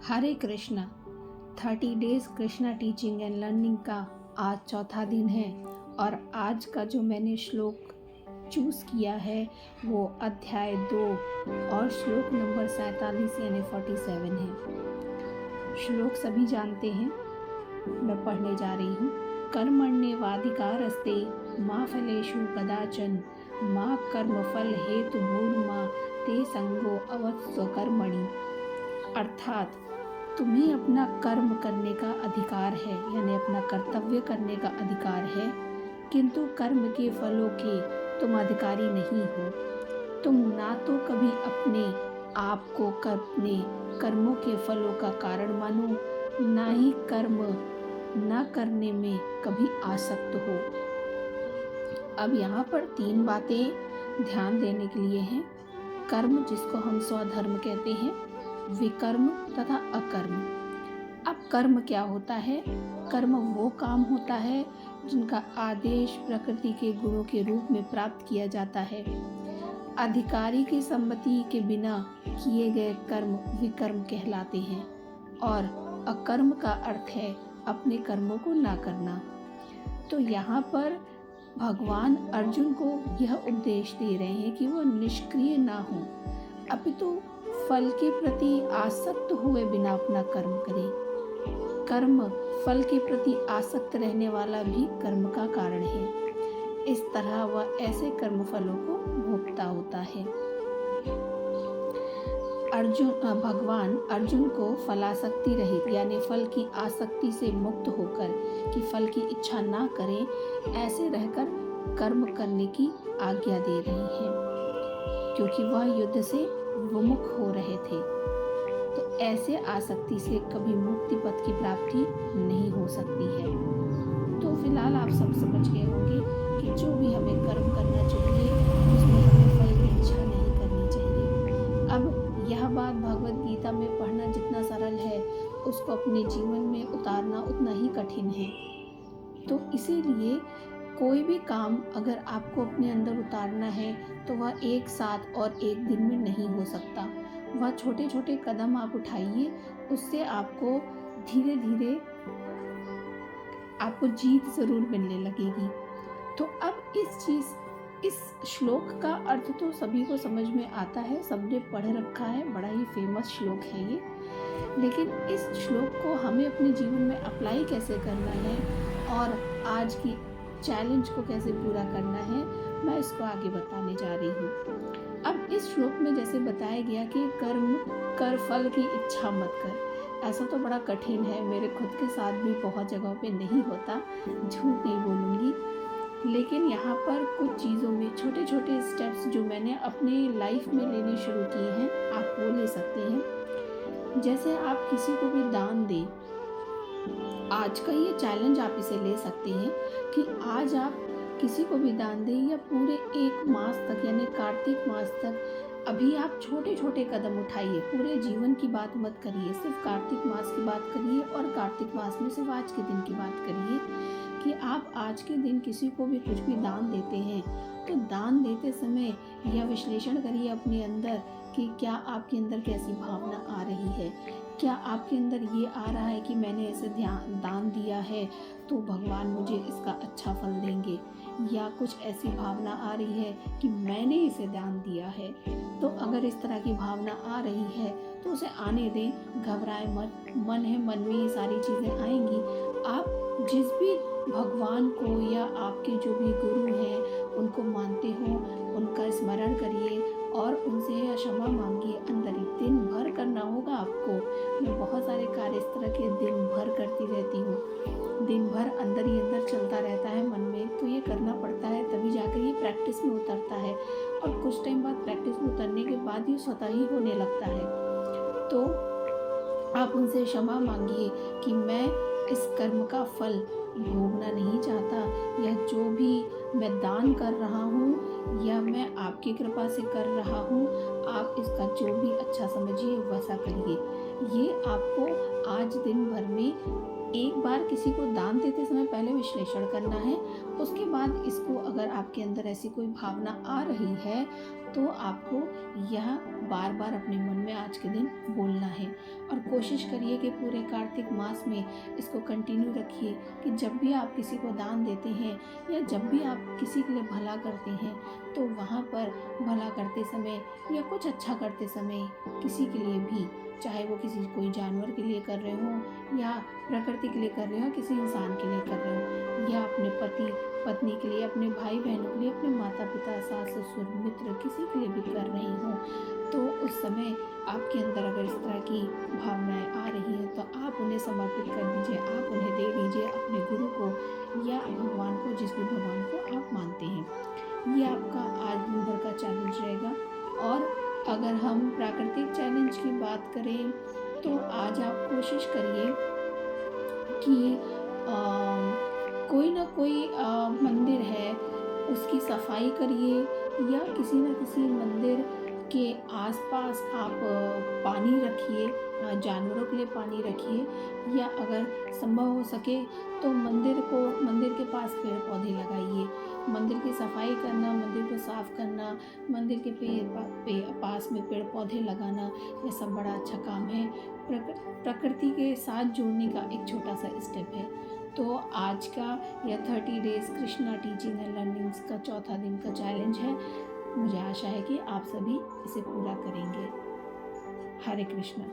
Hare Krishna. 30 days Krishna teaching and learning का आज चौथा दिन है और आज का जो मैंने श्लोक चूज़ किया है वो अध्याय 2 और श्लोक नंबर 47 यानी 47 है। श्लोक सभी जानते हैं, मैं पढ़ने जा रही हूँ। कर्मण्येवाधिकारस्ते मा फलेषु कदाचन मा कर्मफल हेतुर्मा ते संगो अवत्स्व कर्मणि। अर्थात तुम्हें अपना कर्म करने का अधिकार है, यानी अपना कर्तव्य करने का अधिकार है, किंतु कर्म के फलों के तुम अधिकारी नहीं हो। तुम ना तो कभी अपने आप को अपने कर्मों के फलों का कारण मानो, ना ही कर्म ना करने में कभी आसक्त हो। अब यहाँ पर 3 बातें ध्यान देने के लिए हैं। कर्म, जिसको हम स्वधर्म कहते हैं, विकर्म तथा अकर्म। अब कर्म क्या होता है? कर्म वो काम होता है जिनका आदेश प्रकृति के गुणों के रूप में प्राप्त किया जाता है। अधिकारी की सम्मति के बिना किए गए कर्म विकर्म कहलाते हैं और अकर्म का अर्थ है अपने कर्मों को ना करना। तो यहाँ पर भगवान अर्जुन को यह उपदेश दे रहे हैं कि वो निष्क्रिय ना हो, अपितु फल के प्रति आसक्त हुए बिना अपना कर्म करे। कर्म फल के प्रति आसक्त रहने वाला भी कर्म का कारण है। इस तरह वह ऐसे कर्म फलों को भोगता होता है। भगवान अर्जुन को फलासक्ति रहित यानी फल की आसक्ति से मुक्त होकर कि फल की इच्छा ना करें, ऐसे रहकर कर्म करने की आज्ञा दे रही हैं, क्योंकि वह युद्ध से विमुख हो रहे थे। तो ऐसे आसक्ति से कभी मुक्ति पथ की प्राप्ति नहीं हो सकती है। तो फिलहाल आप सब समझ गए होंगे कि जो भी हमें कर्म करना चाहिए उसमें हमें फल की इच्छा नहीं करनी चाहिए। अब यह बात भगवद गीता में पढ़ना जितना सरल है, उसको अपने जीवन में उतारना उतना ही कठिन है। तो इसीलिए कोई भी काम अगर आपको अपने अंदर उतारना है तो वह एक साथ और एक दिन में नहीं हो सकता। वह छोटे छोटे कदम आप उठाइए, उससे आपको धीरे धीरे आपको जीत ज़रूर मिलने लगेगी। तो अब इस श्लोक का अर्थ तो सभी को समझ में आता है, सबने पढ़ रखा है, बड़ा ही फेमस श्लोक है ये। लेकिन इस श्लोक को हमें अपने जीवन में अप्लाई कैसे करना है और आज की चैलेंज को कैसे पूरा करना है, मैं इसको आगे बताने जा रही हूँ। अब इस श्लोक में जैसे बताया गया कि कर्म कर, फल की इच्छा मत कर, ऐसा तो बड़ा कठिन है, मेरे खुद के साथ भी बहुत जगहों पे नहीं होता, झूठ नहीं बोलूँगी। लेकिन यहाँ पर कुछ चीज़ों में छोटे छोटे स्टेप्स जो मैंने अपने लाइफ में लेने शुरू किए हैं, आप वो ले सकते हैं। जैसे आप किसी को भी दान दें, आज का ये चैलेंज आप इसे ले सकते हैं कि आज आप किसी को भी दान दें या पूरे 1 मास तक यानी कार्तिक मास तक अभी आप छोटे छोटे कदम उठाइए। पूरे जीवन की बात मत करिए, सिर्फ कार्तिक मास की बात करिए और कार्तिक मास में सिर्फ आज के दिन की बात करिए कि आप आज के दिन किसी को भी कुछ भी दान देते हैं तो दान देते समय यह विश्लेषण करिए अपने अंदर कि क्या आपके अंदर कैसी भावना आ रही है। क्या आपके अंदर ये आ रहा है कि मैंने ऐसे दान दिया है तो भगवान मुझे इसका अच्छा फल देंगे, या कुछ ऐसी भावना आ रही है कि मैंने इसे दान दिया है। तो अगर इस तरह की भावना आ रही है तो उसे आने दें, घबराए मत। मन है, मन में ये सारी चीज़ें आएंगी। आप जिस भी भगवान को या आपके जो भी गुरु हैं उनको मानते हो, उनका स्मरण करिए और उनसे क्षमा मांगिए। अंदर ही दिन भर करना होगा आपको। मैं बहुत सारे कार्य इस तरह के दिन भर करती रहती हूँ, दिन भर अंदर ही अंदर चलता रहता है मन में, तो ये करना पड़ता है, तभी जाकर ये प्रैक्टिस में उतरता है और कुछ टाइम बाद प्रैक्टिस में उतरने के बाद ये स्वतः ही होने लगता है। तो आप उनसे क्षमा मांगिए कि मैं इस कर्म का फल भोगना नहीं चाहता, यह जो भी मैं दान कर रहा हूँ या मैं आपकी कृपा से कर रहा हूँ, आप इसका जो भी अच्छा समझिए वैसा करिए। ये आपको आज दिन भर में एक बार किसी को दान देते समय पहले विश्लेषण करना है, उसके बाद इसको अगर आपके अंदर ऐसी कोई भावना आ रही है तो आपको यह बार बार अपने मन में आज के दिन बोलना है। और कोशिश करिए कि पूरे कार्तिक मास में इसको कंटिन्यू रखिए कि जब भी आप किसी को दान देते हैं या जब भी आप किसी के लिए भला करते हैं तो वहाँ पर भला करते समय या कुछ अच्छा करते समय किसी के लिए भी, चाहे वो किसी कोई जानवर के लिए कर रहे हो या प्रकृति के लिए कर रहे हो, किसी इंसान के लिए कर रहे हो, या अपने पति पत्नी के लिए, अपने भाई बहनों के लिए, अपने माता पिता सास ससुर मित्र किसी के लिए भी कर रही हो, तो उस समय आपके अंदर अगर इस तरह की भावनाएं आ रही हैं तो आप उन्हें समर्पित कर दीजिए, आप उन्हें दे दीजिए अपने गुरु को या भगवान को, जिस भी भगवान को आप मानते हैं। ये आपका आज दिन भर का चैलेंज रहेगा। और अगर हम प्राकृतिक चैलेंज की बात करें तो आज आप कोशिश करिए कि कोई ना कोई मंदिर है उसकी सफाई करिए, या किसी न किसी मंदिर के आसपास आप पानी रखिए, जानवरों के लिए पानी रखिए, या अगर संभव हो सके तो मंदिर के पास पेड़ पौधे लगाइए। मंदिर की सफाई करना, मंदिर को साफ करना, मंदिर के पास में पेड़ पौधे लगाना, ये सब बड़ा अच्छा काम है। प्रकृति के साथ जुड़ने का एक छोटा सा स्टेप है। तो आज का यह 30 days Krishna teaching and learnings का चौथा दिन का चैलेंज है। मुझे आशा है कि आप सभी इसे पूरा करेंगे। हरे कृष्णा।